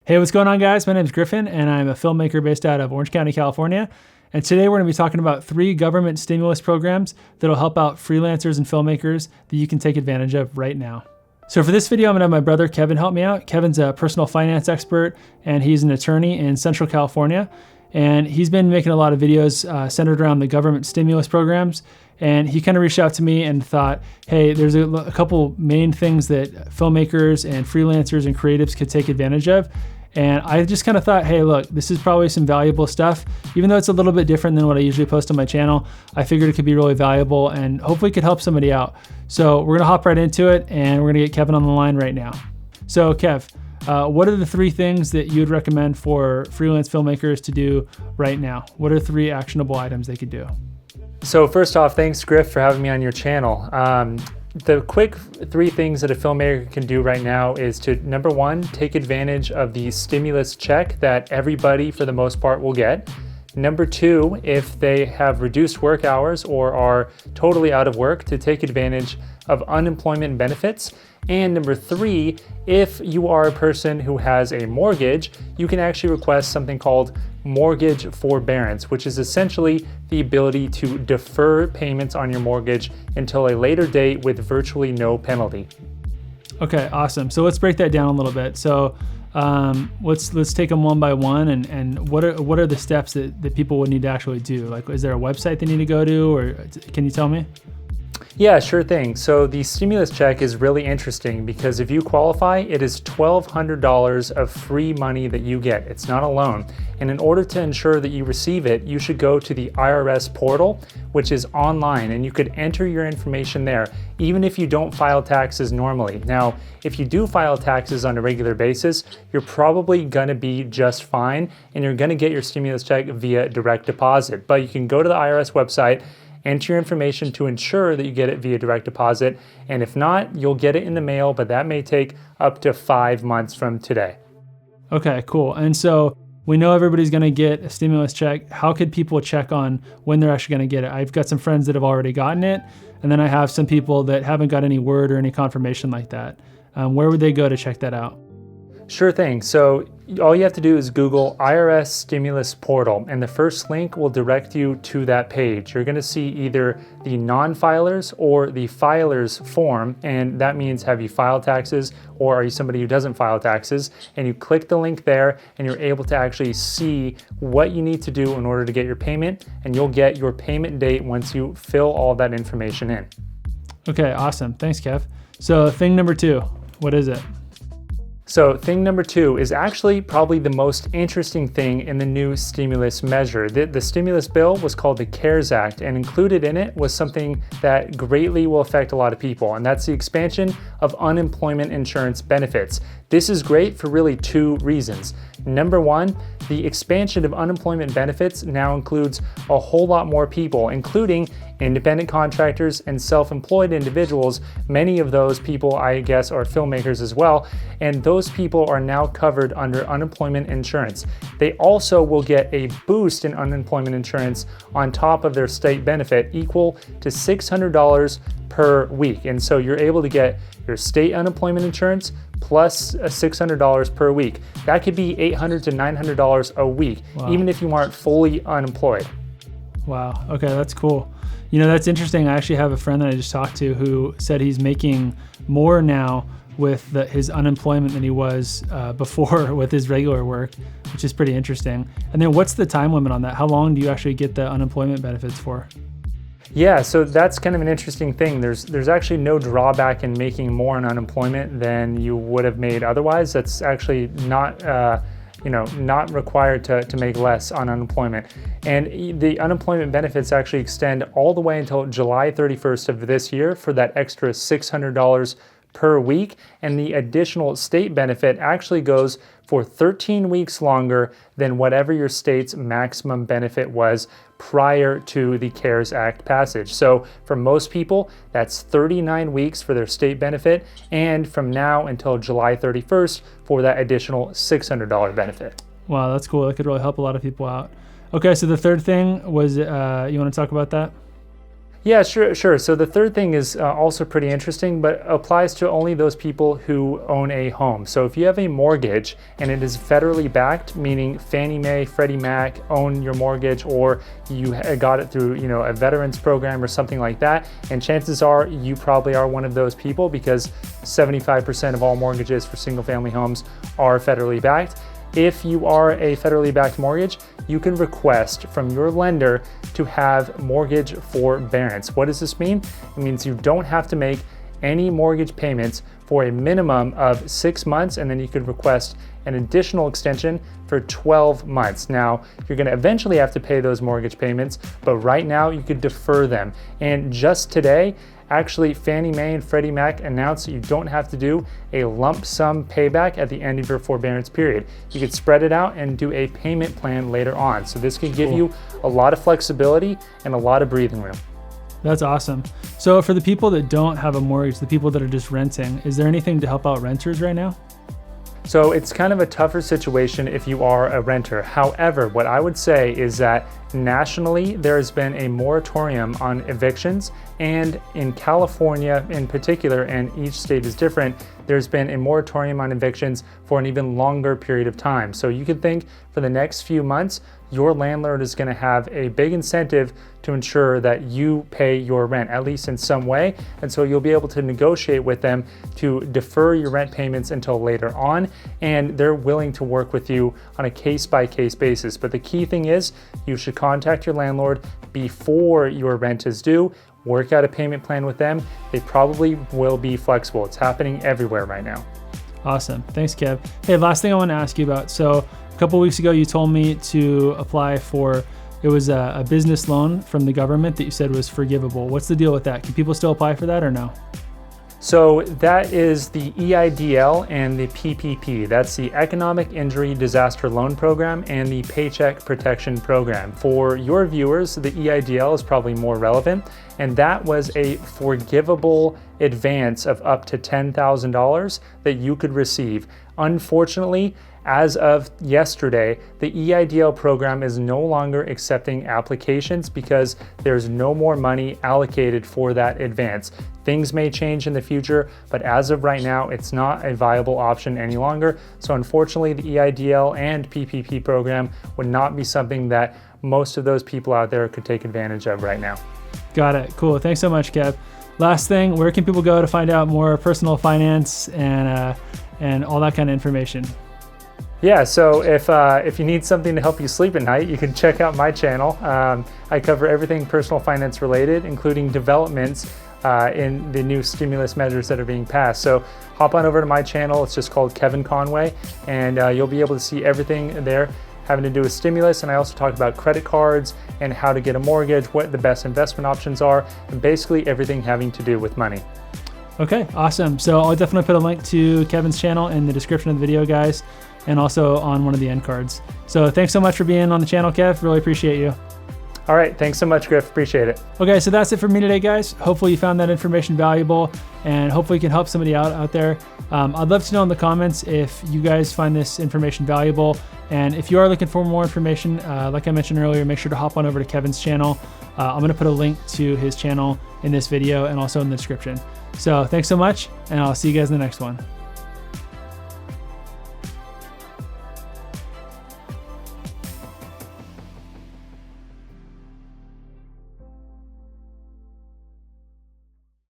Hey, what's going on, guys? My name is Griffin, and I'm a filmmaker based out of Orange County, California. And today we're going to be talking about 3 government stimulus programs that'll help out freelancers and filmmakers that you can take advantage of right now. So for this video, I'm going to have my brother Kevin help me out. Kevin's a personal finance expert, and he's an attorney in Central California. And he's been making a lot of videos centered around the government stimulus programs. And he kind of reached out to me and thought, hey, there's a couple main things that filmmakers and freelancers and creatives could take advantage of. And I just kind of thought, hey, look, this is probably some valuable stuff. Even though it's a little bit different than what I usually post on my channel, I figured it could be really valuable and hopefully could help somebody out. So we're gonna hop right into it, and we're gonna get Kevin on the line right now. So Kev, what are the 3 things that you'd recommend for freelance filmmakers to do right now? What are 3 actionable items they could do? So first off, thanks Griff for having me on your channel. The quick 3 things that a filmmaker can do right now is to, number 1, take advantage of the stimulus check that everybody for the most part will get. Number 2, if they have reduced work hours or are totally out of work, to take advantage of unemployment benefits. And number 3, if you are a person who has a mortgage, you can actually request something called mortgage forbearance, which is essentially the ability to defer payments on your mortgage until a later date with virtually no penalty. Okay, awesome. So let's break that down a little bit. So let's take them one by one, and what are the steps that people would need to actually do? Like, is there a website they need to go to, or can you tell me? Yeah, sure thing. So the stimulus check is really interesting because if you qualify, it is $1,200 of free money that you get. It's not a loan. And in order to ensure that you receive it, you should go to the IRS portal, which is online, and you could enter your information there, even if you don't file taxes normally. Now, if you do file taxes on a regular basis, you're probably gonna be just fine, and you're gonna get your stimulus check via direct deposit. But you can go to the IRS website, enter your information to ensure that you get it via direct deposit, and if not, you'll get it in the mail, but that may take up to 5 months from today. Okay, cool. And so we know everybody's gonna get a stimulus check. How could people check on when they're actually gonna get it? I've got some friends that have already gotten it, and then I have some people that haven't got any word or any confirmation like that. Where would they go to check that out? Sure thing. So all you have to do is Google IRS stimulus portal, and the first link will direct you to that page. You're going to see either the non-filers or the filers form, and that means have you filed taxes or are you somebody who doesn't file taxes? And you click the link there, and you're able to actually see what you need to do in order to get your payment, and you'll get your payment date once you fill all that information in. Okay, awesome. Thanks, Kev. So thing number 2, what is it? So thing number 2 is actually probably the most interesting thing in the new stimulus measure. The stimulus bill was called the CARES Act, and included in it was something that greatly will affect a lot of people, and that's the expansion of unemployment insurance benefits. This is great for really 2 reasons. Number 1, the expansion of unemployment benefits now includes a whole lot more people, including independent contractors and self-employed individuals. Many of those people, I guess, are filmmakers as well, and those people are now covered under unemployment insurance. They also will get a boost in unemployment insurance on top of their state benefit, equal to $600 per week. And so you're able to get your state unemployment insurance plus $600 per week. That could be $800 to $900 a week, wow, even if you aren't fully unemployed. Wow, okay, that's cool. You know, that's interesting. I actually have a friend that I just talked to who said he's making more now with his unemployment than he was before with his regular work, which is pretty interesting. And then what's the time limit on that? How long do you actually get the unemployment benefits for? Yeah, so that's kind of an interesting thing. There's actually no drawback in making more on unemployment than you would have made otherwise. That's actually not not required to make less on unemployment. And the unemployment benefits actually extend all the way until July 31st of this year for that extra $600 per week, and the additional state benefit actually goes for 13 weeks longer than whatever your state's maximum benefit was prior to the CARES Act passage. So for most people, that's 39 weeks for their state benefit, and from now until July 31st for that additional $600 benefit. Wow, that's cool. That could really help a lot of people out. Okay, so the third thing was, you want to talk about that? Yeah, sure. So the third thing is also pretty interesting, but applies to only those people who own a home. So if you have a mortgage and it is federally backed, meaning Fannie Mae, Freddie Mac own your mortgage, or you got it through, a veterans program or something like that, and chances are you probably are one of those people because 75% of all mortgages for single family homes are federally backed. If you are a federally backed mortgage, you can request from your lender to have mortgage forbearance. What does this mean? It means you don't have to make any mortgage payments for a minimum of 6 months, and then you could request an additional extension for 12 months. Now, you're gonna eventually have to pay those mortgage payments, but right now you could defer them. And just today, actually, Fannie Mae and Freddie Mac announced that you don't have to do a lump sum payback at the end of your forbearance period. You could spread it out and do a payment plan later on. So this could give you a lot of flexibility and a lot of breathing room. That's awesome. So for the people that don't have a mortgage, the people that are just renting, is there anything to help out renters right now? So it's kind of a tougher situation if you are a renter. However, what I would say is that nationally, there has been a moratorium on evictions, and in California in particular, and each state is different, there's been a moratorium on evictions for an even longer period of time. So you could think for the next few months, your landlord is going to have a big incentive to ensure that you pay your rent, at least in some way. And so you'll be able to negotiate with them to defer your rent payments until later on. And they're willing to work with you on a case-by-case basis. But the key thing is you should contact your landlord before your rent is due. Work out a payment plan with them. They probably will be flexible. It's happening everywhere right now. Awesome. Thanks, Kev. Hey, last thing I want to ask you about. So a couple weeks ago, you told me to apply for, it was a business loan from the government that you said was forgivable. What's the deal with that? Can people still apply for that or no? So that is the EIDL and the PPP. That's the Economic Injury Disaster Loan Program and the Paycheck Protection Program. For your viewers, the EIDL is probably more relevant, and that was a forgivable advance of up to $10,000 that you could receive. Unfortunately, as of yesterday, the EIDL program is no longer accepting applications because there's no more money allocated for that advance. Things may change in the future, but as of right now, it's not a viable option any longer. So unfortunately, the EIDL and PPP program would not be something that most of those people out there could take advantage of right now. Got it. Cool. Thanks so much, Kev. Last thing, where can people go to find out more personal finance and all that kind of information? Yeah, so if you need something to help you sleep at night, you can check out my channel. I cover everything personal finance related, including developments in the new stimulus measures that are being passed. So hop on over to my channel. It's just called Kevin Conway, and you'll be able to see everything there having to do with stimulus. And I also talk about credit cards and how to get a mortgage, what the best investment options are, and basically everything having to do with money. Okay, awesome. So I'll definitely put a link to Kevin's channel in the description of the video, guys, and also on one of the end cards. So thanks so much for being on the channel, Kev. Really appreciate you. All right, thanks so much, Griff. Appreciate it. Okay, so that's it for me today, guys. Hopefully you found that information valuable, and hopefully you can help somebody out there. I'd love to know in the comments if you guys find this information valuable. And if you are looking for more information, like I mentioned earlier, make sure to hop on over to Kevin's channel. I'm gonna put a link to his channel in this video and also in the description. So thanks so much, and I'll see you guys in the next one.